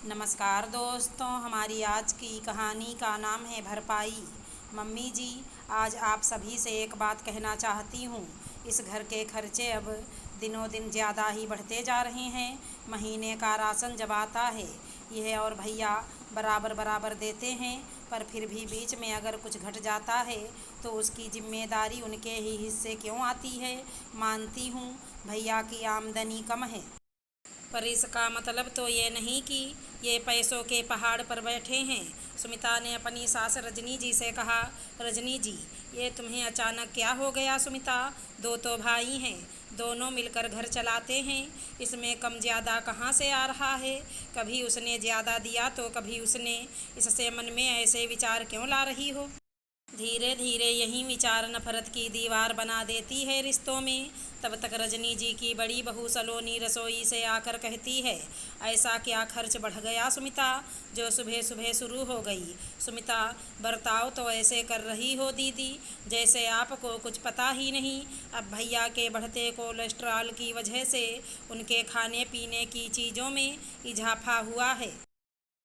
नमस्कार दोस्तों, हमारी आज की कहानी का नाम है भरपाई। मम्मी जी, आज आप सभी से एक बात कहना चाहती हूँ। इस घर के खर्चे अब दिनों दिन ज़्यादा ही बढ़ते जा रहे हैं। महीने का राशन जब आता है, यह और भैया बराबर बराबर देते हैं, पर फिर भी बीच में अगर कुछ घट जाता है तो उसकी जिम्मेदारी उनके ही हिस्से क्यों आती है। मानती हूँ भैया की आमदनी कम है, पर इसका मतलब तो ये नहीं कि ये पैसों के पहाड़ पर बैठे हैं। सुमिता ने अपनी सास रजनी जी से कहा। रजनी जी, ये तुम्हें अचानक क्या हो गया? सुमिता, दो तो भाई हैं, दोनों मिलकर घर चलाते हैं, इसमें कम ज़्यादा कहाँ से आ रहा है? कभी उसने ज़्यादा दिया तो कभी उसने। इससे मन में ऐसे विचार क्यों ला रही हो? धीरे धीरे यही विचार नफरत की दीवार बना देती है रिश्तों में। तब तक रजनी जी की बड़ी बहू सलोनी रसोई से आकर कहती है, ऐसा क्या खर्च बढ़ गया सुमिता, जो सुबह सुबह शुरू हो गई? सुमिता, बर्ताव तो ऐसे कर रही हो दीदी जैसे आपको कुछ पता ही नहीं। अब भैया के बढ़ते कोलेस्ट्रॉल की वजह से उनके खाने पीने की चीज़ों में इजाफा हुआ है,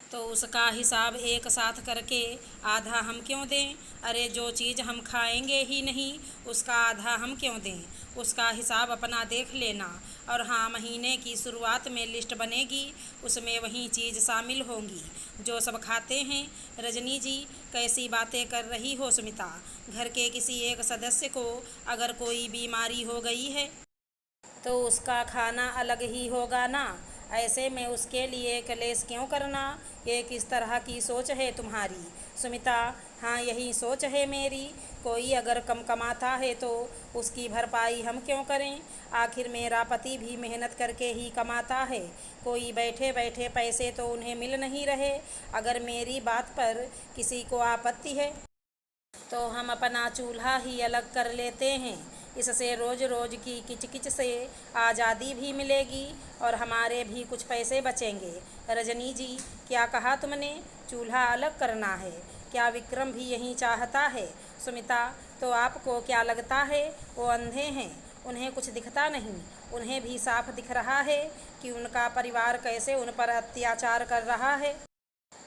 तो उसका हिसाब एक साथ करके आधा हम क्यों दें? अरे, जो चीज़ हम खाएंगे ही नहीं उसका आधा हम क्यों दें? उसका हिसाब अपना देख लेना। और हाँ, महीने की शुरुआत में लिस्ट बनेगी, उसमें वही चीज़ शामिल होंगी जो सब खाते हैं। रजनी जी, कैसी बातें कर रही हो सुमिता? घर के किसी एक सदस्य को अगर कोई बीमारी हो गई है तो उसका खाना अलग ही होगा ना। ऐसे में उसके लिए कलेश क्यों करना? ये किस तरह की सोच है तुम्हारी? सुमिता, हाँ, यही सोच है मेरी। कोई अगर कम कमाता है तो उसकी भरपाई हम क्यों करें? आखिर मेरा पति भी मेहनत करके ही कमाता है, कोई बैठे बैठे पैसे तो उन्हें मिल नहीं रहे। अगर मेरी बात पर किसी को आपत्ति है तो हम अपना चूल्हा ही अलग कर लेते हैं। इससे रोज़ रोज़ की किचकिच से आज़ादी भी मिलेगी और हमारे भी कुछ पैसे बचेंगे। रजनी जी, क्या कहा तुमने? चूल्हा अलग करना है? क्या विक्रम भी यही चाहता है? सुमिता, तो आपको क्या लगता है वो अंधे हैं, उन्हें कुछ दिखता नहीं? उन्हें भी साफ दिख रहा है कि उनका परिवार कैसे उन पर अत्याचार कर रहा है।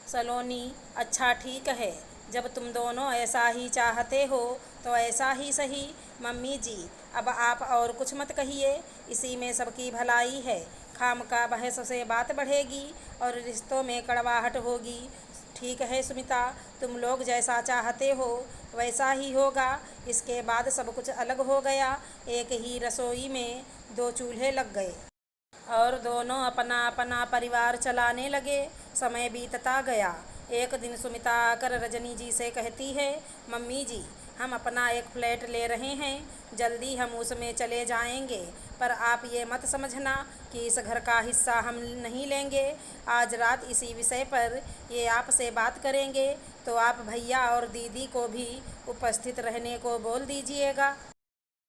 सलोनी, अच्छा ठीक है, जब तुम दोनों ऐसा ही चाहते हो तो ऐसा ही सही। मम्मी जी, अब आप और कुछ मत कहिए, इसी में सबकी भलाई है। खामखा बहस से बात बढ़ेगी और रिश्तों में कड़वाहट होगी। ठीक है सुमिता, तुम लोग जैसा चाहते हो वैसा ही होगा। इसके बाद सब कुछ अलग हो गया। एक ही रसोई में दो चूल्हे लग गए और दोनों अपना अपना परिवार चलाने लगे। समय बीतता गया। एक दिन सुमिता आकर रजनी जी से कहती है, मम्मी जी, हम अपना एक फ्लैट ले रहे हैं, जल्दी हम उसमें चले जाएंगे, पर आप ये मत समझना कि इस घर का हिस्सा हम नहीं लेंगे। आज रात इसी विषय पर ये आपसे बात करेंगे, तो आप भैया और दीदी को भी उपस्थित रहने को बोल दीजिएगा।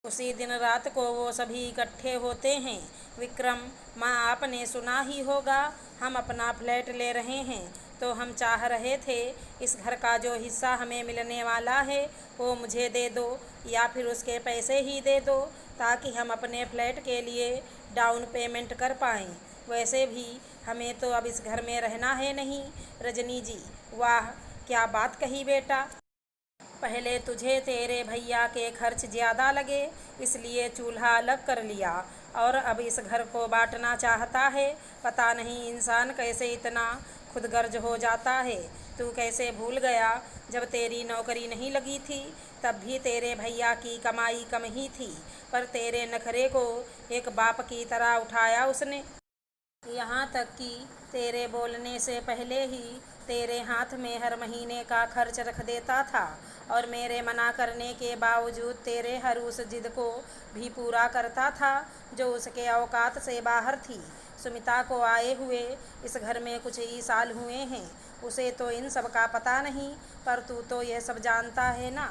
उसी दिन रात को वो सभी इकट्ठे होते हैं। विक्रम, माँ, आपने सुना ही होगा, हम अपना फ्लैट ले रहे हैं, तो हम चाह रहे थे इस घर का जो हिस्सा हमें मिलने वाला है वो मुझे दे दो, या फिर उसके पैसे ही दे दो, ताकि हम अपने फ्लैट के लिए डाउन पेमेंट कर पाएँ। वैसे भी हमें तो अब इस घर में रहना है नहीं। रजनी जी, वाह, क्या बात कही बेटा। पहले तुझे तेरे भैया के खर्च ज़्यादा लगे, इसलिए चूल्हा अलग कर लिया, और अब इस घर को बांटना चाहता है। पता नहीं इंसान कैसे इतना खुदगर्ज हो जाता है। तू कैसे भूल गया, जब तेरी नौकरी नहीं लगी थी तब भी तेरे भैया की कमाई कम ही थी, पर तेरे नखरे को एक बाप की तरह उठाया उसने। यहाँ तक कि तेरे बोलने से पहले ही तेरे हाथ में हर महीने का खर्च रख देता था, और मेरे मना करने के बावजूद तेरे हर उस जिद को भी पूरा करता था जो उसके औकात से बाहर थी। सुमिता को आए हुए इस घर में कुछ ही साल हुए हैं, उसे तो इन सब का पता नहीं, पर तू तो यह सब जानता है ना।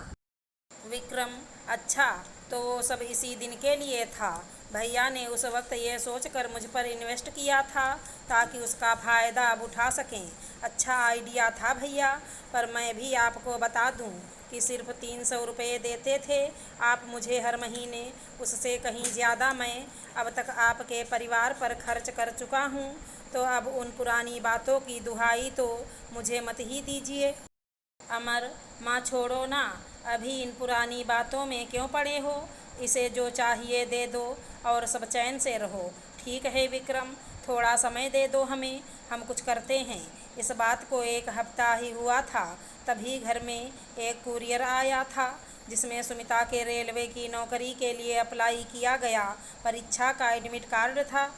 विक्रम, अच्छा, तो वो सब इसी दिन के लिए था। भैया ने उस वक्त ये सोचकर मुझ पर इन्वेस्ट किया था ताकि उसका फ़ायदा अब उठा सकें। अच्छा आइडिया था भैया, पर मैं भी आपको बता दूं कि सिर्फ 300 रुपये देते थे आप मुझे हर महीने, उससे कहीं ज़्यादा मैं अब तक आपके परिवार पर खर्च कर चुका हूं। तो अब उन पुरानी बातों की दुहाई तो मुझे मत ही दीजिए। अमर, माँ छोड़ो ना, अभी इन पुरानी बातों में क्यों पड़े हो? इसे जो चाहिए दे दो और सब चैन से रहो। ठीक है विक्रम, थोड़ा समय दे दो हमें, हम कुछ करते हैं। इस बात को 1 हफ्ता ही हुआ था, तभी घर में एक कुरियर आया था जिसमें सुमिता के रेलवे की नौकरी के लिए अप्लाई किया गया परीक्षा का एडमिट कार्ड था।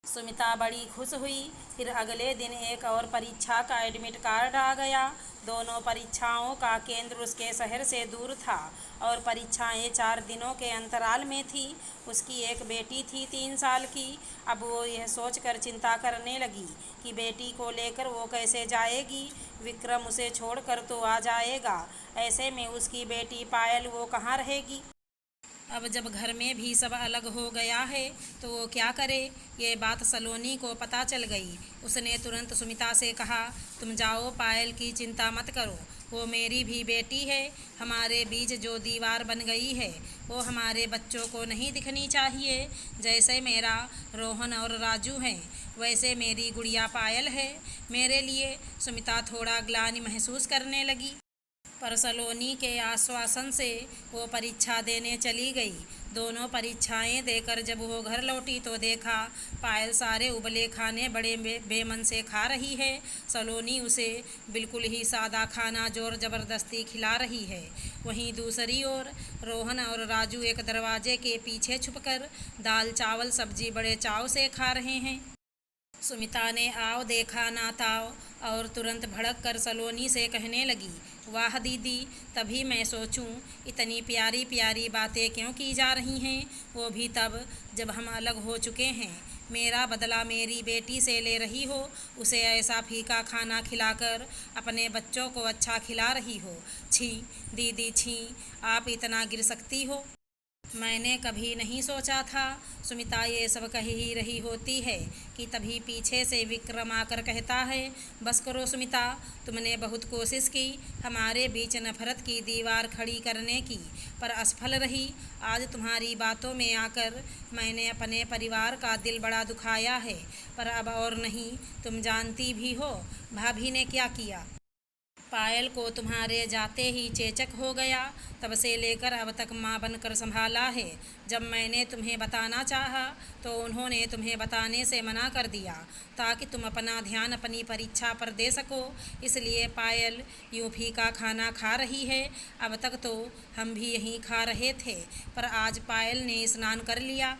सुमिता बड़ी खुश हुई। फिर अगले दिन एक और परीक्षा का एडमिट कार्ड आ गया। दोनों परीक्षाओं का केंद्र उसके शहर से दूर था और परीक्षाएं 4 दिनों के अंतराल में थी। उसकी एक बेटी थी 3 साल की। अब वो यह सोचकर चिंता करने लगी कि बेटी को लेकर वो कैसे जाएगी। विक्रम उसे छोड़कर तो आ जाएगा, ऐसे में उसकी बेटी पायल वो कहाँ रहेगी। अब जब घर में भी सब अलग हो गया है तो वो क्या करे। ये बात सलोनी को पता चल गई। उसने तुरंत सुमिता से कहा, तुम जाओ, पायल की चिंता मत करो, वो मेरी भी बेटी है। हमारे बीच जो दीवार बन गई है वो हमारे बच्चों को नहीं दिखनी चाहिए। जैसे मेरा रोहन और राजू हैं वैसे मेरी गुड़िया पायल है। मेरे लिए सुमिता थोड़ा ग्लानि महसूस करने लगी, पर सलोनी के आश्वासन से वो परीक्षा देने चली गई। दोनों परीक्षाएं देकर जब वो घर लौटी तो देखा पायल सारे उबले खाने बड़े बेमन से खा रही है। सलोनी उसे बिल्कुल ही सादा खाना जोर ज़बरदस्ती खिला रही है। वहीं दूसरी ओर रोहन और राजू एक दरवाजे के पीछे छुपकर दाल चावल सब्जी बड़े चाव से खा रहे हैं। सुमिता ने आओ देखा ना ताओ और तुरंत भड़क कर सलोनी से कहने लगी, वाह दीदी, तभी मैं सोचूं इतनी प्यारी प्यारी बातें क्यों की जा रही हैं, वो भी तब जब हम अलग हो चुके हैं। मेरा बदला मेरी बेटी से ले रही हो, उसे ऐसा फीका खाना खिलाकर अपने बच्चों को अच्छा खिला रही हो। छी दीदी छी, आप इतना गिर सकती हो। मैंने कभी नहीं सोचा था। सुमिता ये सब कह ही रही होती है कि तभी पीछे से विक्रम आकर कहता है, बस करो सुमिता, तुमने बहुत कोशिश की हमारे बीच नफरत की दीवार खड़ी करने की, पर असफल रही। आज तुम्हारी बातों में आकर मैंने अपने परिवार का दिल बड़ा दुखाया है, पर अब और नहीं। तुम जानती भी हो भाभी ने क्या किया। पायल को तुम्हारे जाते ही चेचक हो गया, तब से लेकर अब तक माँ बनकर संभाला है। जब मैंने तुम्हें बताना चाहा तो उन्होंने तुम्हें बताने से मना कर दिया ताकि तुम अपना ध्यान अपनी परीक्षा पर दे सको। इसलिए पायल यूँ फीका खाना खा रही है। अब तक तो हम भी यहीं खा रहे थे, पर आज पायल ने स्नान कर लिया,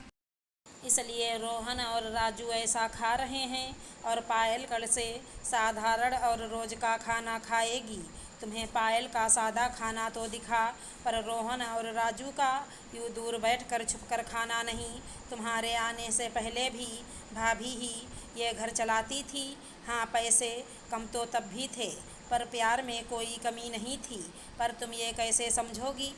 इसलिए रोहन और राजू ऐसा खा रहे हैं और पायल कल से साधारण और रोज का खाना खाएगी। तुम्हें पायल का सादा खाना तो दिखा, पर रोहन और राजू का यूँ दूर बैठकर छुपकर खाना नहीं। तुम्हारे आने से पहले भी भाभी ही ये घर चलाती थी। हाँ, पैसे कम तो तब भी थे, पर प्यार में कोई कमी नहीं थी। पर तुम ये कैसे समझोगी।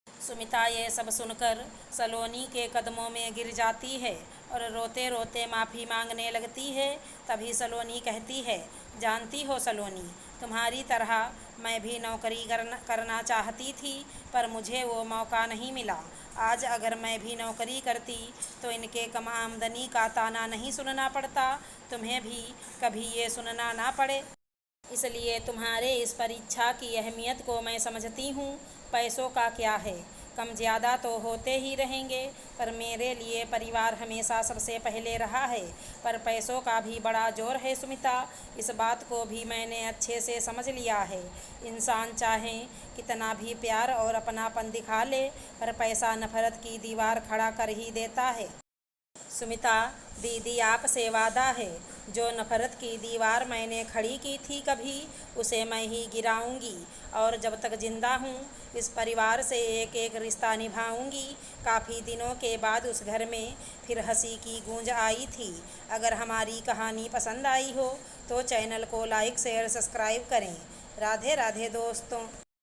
सुमिता ये सब सुनकर सलोनी के कदमों में गिर जाती है और रोते रोते माफ़ी मांगने लगती है। तभी सलोनी कहती है, जानती हो सलोनी, तुम्हारी तरह मैं भी नौकरी करना चाहती थी, पर मुझे वो मौका नहीं मिला। आज अगर मैं भी नौकरी करती तो इनके कम आमदनी का ताना नहीं सुनना पड़ता, तुम्हें भी कभी ये सुनना ना पड़े। इसलिए तुम्हारे इस परीक्षा की अहमियत को मैं समझती हूँ। पैसों का क्या है, कम ज़्यादा तो होते ही रहेंगे, पर मेरे लिए परिवार हमेशा सबसे पहले रहा है। पर पैसों का भी बड़ा जोर है सुमिता, इस बात को भी मैंने अच्छे से समझ लिया है। इंसान चाहे कितना भी प्यार और अपनापन दिखा ले, पर पैसा नफरत की दीवार खड़ा कर ही देता है। सुमिता दीदी, आपसे वादा है, जो नफरत की दीवार मैंने खड़ी की थी कभी, उसे मैं ही गिराऊंगी और जब तक जिंदा हूँ इस परिवार से एक एक रिश्ता निभाऊंगी। काफ़ी दिनों के बाद उस घर में फिर हंसी की गूंज आई थी। अगर हमारी कहानी पसंद आई हो तो चैनल को लाइक शेयर सब्सक्राइब करें। राधे राधे दोस्तों।